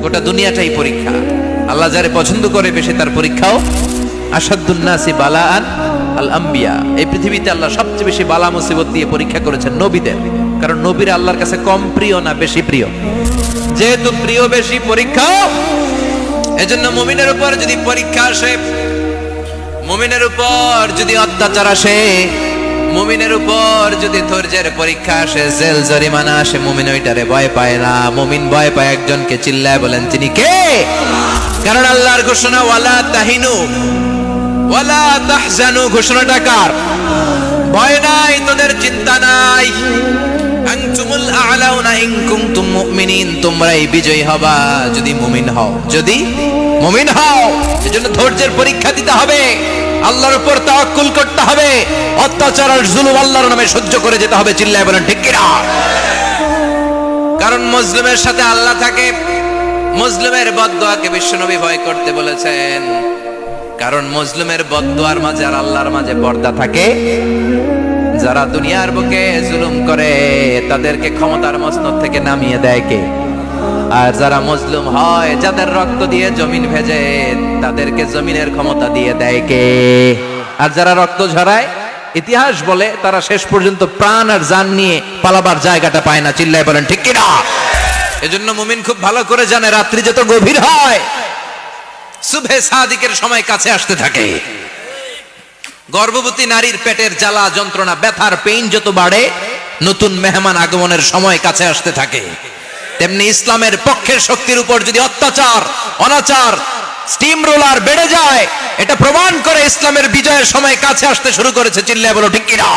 গোটা দুনিয়াটাই পরীক্ষা। আল্লাহ যারে পছন্দ করে বেশি তার পরীক্ষাও। আসাদুন নাসি বালাআন আল আম্বিয়া, এই পৃথিবীতে আল্লাহ সবচেয়ে বেশি বালা মুসিবত দিয়ে পরীক্ষা করেছেন নবীদের, কারণ নবীরা আল্লাহর কাছে কম প্রিয় না বেশি প্রিয়। যেহেতু প্রিয় বেশি পরীক্ষা, এজন্য মুমিনের উপর যদি পরীক্ষা আসে, মুমিনের উপর যদি অত্যাচার আসে, মুমিনের উপর যদি ধৈর্যের পরীক্ষা আসে, জেল জরিমানা আসে, মুমিন ওইটারে ভয় পায় না। মুমিন ভয় পায় একজনকে, চিল্লায় বলেন তিনি কে? কারণ আল্লাহর ঘোষণা ওয়ালা তাহিনু ওয়ালা তাহজানু, ঘোষণাটা কার? ভয় নাই, তোদের চিন্তা নাই। আনতুমুল আ'লাউনা ইন কুনতুম মুমিনিন, তোমরাই বিজয়ী হবা যদি মুমিন হও, যদি মুমিন হও। এজন্য ধৈর্যের পরীক্ষা দিতে হবে, আল্লাহর উপর তাওয়াক্কুল করতে হবে, অত্যাচার আর জুলুম আল্লাহর নামে সহ্য করে যেতে হবে। চিল্লায় বলেন ঠিক কিনা? কারণ মুসলিমের সাথে আল্লাহ থাকে। মুসলিমের বদদোয়াকে বিশ্বনবী ভয় করতে বলেছেন, কারণ মুসলিমের বদদোয়ার মাঝে আর আল্লাহর মাঝে পর্দা থাকে। যারা দুনিয়ার বুকে জুলুম করে তাদেরকে ক্ষমতার মসনদ থেকে নামিয়ে দেয় কে? আর যারা মজলুম হয়, যাদের রক্ত দিয়ে জমিন ভেজে, তাদেরকে জমিনের ক্ষমতা দিয়ে দেয় কে? আর যারা রক্ত ঝরায়, ইতিহাস বলে তারা শেষ পর্যন্ত প্রাণ আর জান নিয়ে পালাবার জায়গাটা পায় না। চিল্লায় বলেন ঠিক কিনা? এজন্য মুমিন খুব ভালো করে জানে, রাত্রি যত গভীর হয়, সুবহে সাদিকের সময় কাছে আসতে থাকে। গর্ভবতী নারীর পেটের জ্বালা যন্ত্রণা, ব্যথার পেইন যত বাড়ে, নতুন মেহমান আগমনের সময় কাছে আসতে থাকে। তেমনি ইসলামের পক্ষের শক্তির উপর যদি অত্যাচার, অনাচার, স্টিম রোলার বেড়ে যায়, এটা প্রমাণ করে ইসলামের বিজয়ের সময় কাছে আসতে শুরু করেছে। চিল্লায় বলো ঠিক কিনা?